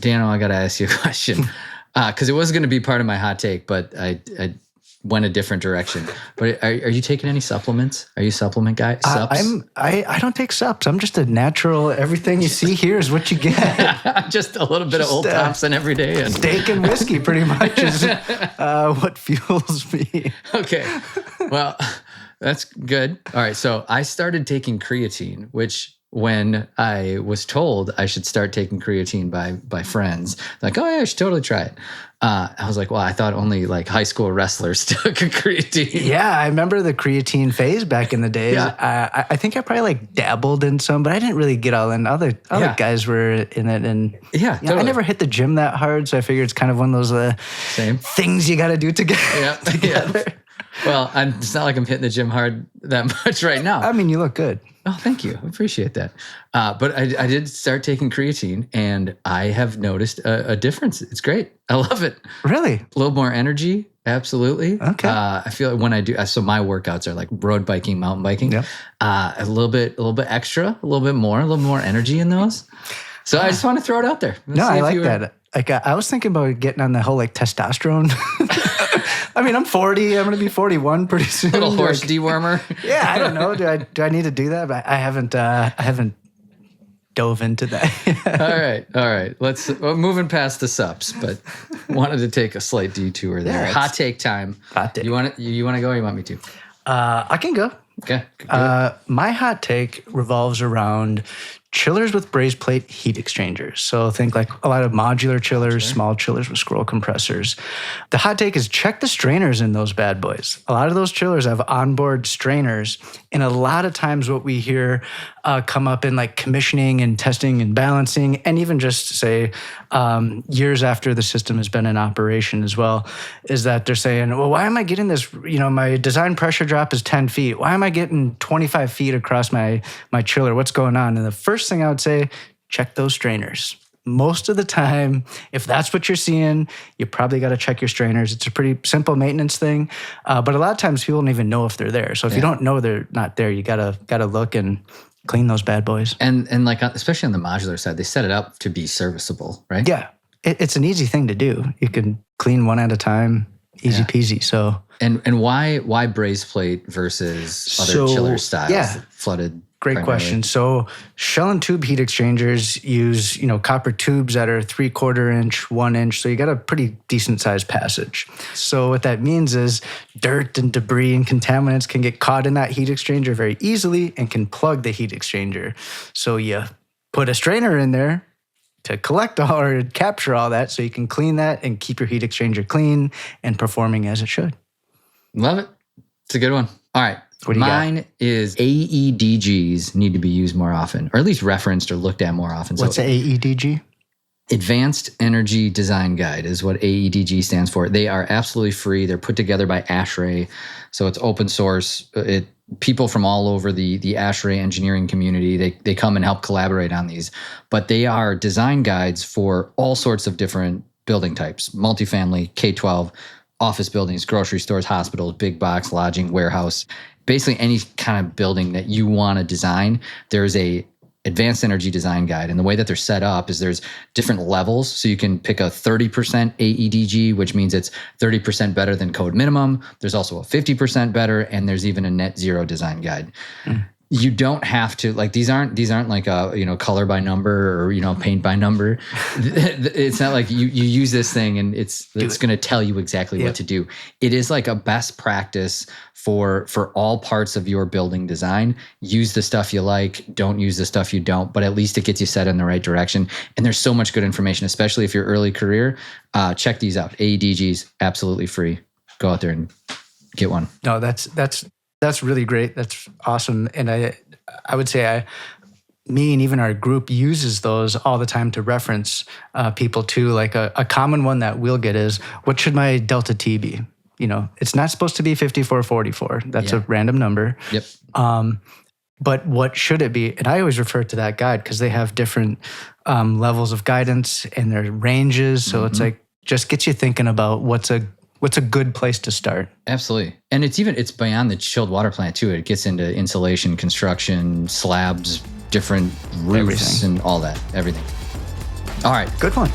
Dano, I got to ask you a question because it was going to be part of my hot take, but I went a different direction. But are you taking any supplements? Are you a supplement guy? I don't take sups. I'm just a natural. Everything you see here is what you get. Just a little bit of Old Thompson every day, and steak and whiskey, pretty much, is what fuels me. Okay, well, that's good. All right, so I started taking creatine, which when I was told I should start taking creatine by friends, like, oh yeah, I should totally try it. I was like, well, I thought only like high school wrestlers took a creatine. Yeah, I remember the creatine phase back in the days. Yeah. I think I probably like dabbled in some, but I didn't really get all in. Other guys were in it, and totally. I never hit the gym that hard, so I figured it's kind of one of those things you got to do together. Yeah. Well, it's not like I'm hitting the gym hard that much right now. I mean, you look good. Oh, thank you. I appreciate that. But I did start taking creatine, and I have noticed a difference. It's great. I love it. Really? A little more energy. Absolutely. Okay. I feel like when I do, so my workouts are like road biking, mountain biking. Yep. A little bit extra, a little bit more energy in those. So I just want to throw it out there. No, I like that. Like I was thinking about getting on the whole like testosterone. I mean, I'm 40. I'm going to be 41 pretty soon. Little horse dewormer. Yeah, I don't know. Do I need to do that? But I haven't dove into that. All right. Let's moving past the sups, but wanted to take a slight detour there. Yeah, hot take time. Hot take. You want to go? Or you want me to? I can go. Okay. My hot take revolves around chillers with brazed plate heat exchangers. So think like a lot of modular chillers, small chillers with scroll compressors. The hot take is check the strainers in those bad boys. A lot of those chillers have onboard strainers. And a lot of times what we hear come up in like commissioning and testing and balancing, and even just say years after the system has been in operation as well, is that they're saying, well, why am I getting this? My design pressure drop is 10 feet. Why am I getting 25 feet across my chiller? What's going on? And the first thing I would say, check those strainers. Most of the time, if that's what you're seeing, you probably got to check your strainers. It's a pretty simple maintenance thing, but a lot of times people don't even know if they're there. So if you don't know they're not there, you gotta look and clean those bad boys. And like especially on the modular side, they set it up to be serviceable, right? Yeah, it's an easy thing to do. You can clean one at a time, easy peasy. So and why brazed plate versus other chiller styles? Yeah. Flooded. Great primarily. question. So shell and tube heat exchangers use, copper tubes that are 3/4 inch, 1 inch. So you got a pretty decent sized passage. So what that means is dirt and debris and contaminants can get caught in that heat exchanger very easily and can plug the heat exchanger. So you put a strainer in there to collect all or capture all that so you can clean that and keep your heat exchanger clean and performing as it should. Love it. It's a good one. All right. Mine is AEDGs need to be used more often, or at least referenced or looked at more often. What's AEDG? Advanced Energy Design Guide is what AEDG stands for. They are absolutely free. They're put together by ASHRAE, so it's open source. People from all over the ASHRAE engineering community, they come and help collaborate on these. But they are design guides for all sorts of different building types, multifamily, K-12, office buildings, grocery stores, hospitals, big box, lodging, warehouse. Basically any kind of building that you want to design, there's a advanced energy design guide. And the way that they're set up is there's different levels. So you can pick a 30% AEDG, which means it's 30% better than code minimum. There's also a 50% better, and there's even a net zero design guide. You don't have to, like, these aren't like a, color by number or, paint by number. It's not like you use this thing and it's going to tell you exactly what to do. It is like a best practice for all parts of your building design. Use the stuff you like, don't use the stuff you don't, but at least it gets you set in the right direction. And there's so much good information, especially if you're early career. Check these out. AEDGs, absolutely free. Go out there and get one. No, that's really great. That's awesome. And I would say me and even our group uses those all the time to reference people too. Like a common one that we'll get is, what should my delta T be? It's not supposed to be 5444. That's a random number. Yep. But what should it be? And I always refer to that guide because they have different levels of guidance and their ranges. So it's like, just gets you thinking about what's a good place to start. Absolutely. And it's beyond the chilled water plant too. It gets into insulation, construction, slabs, different roofs, and all that, everything. All right. Good one.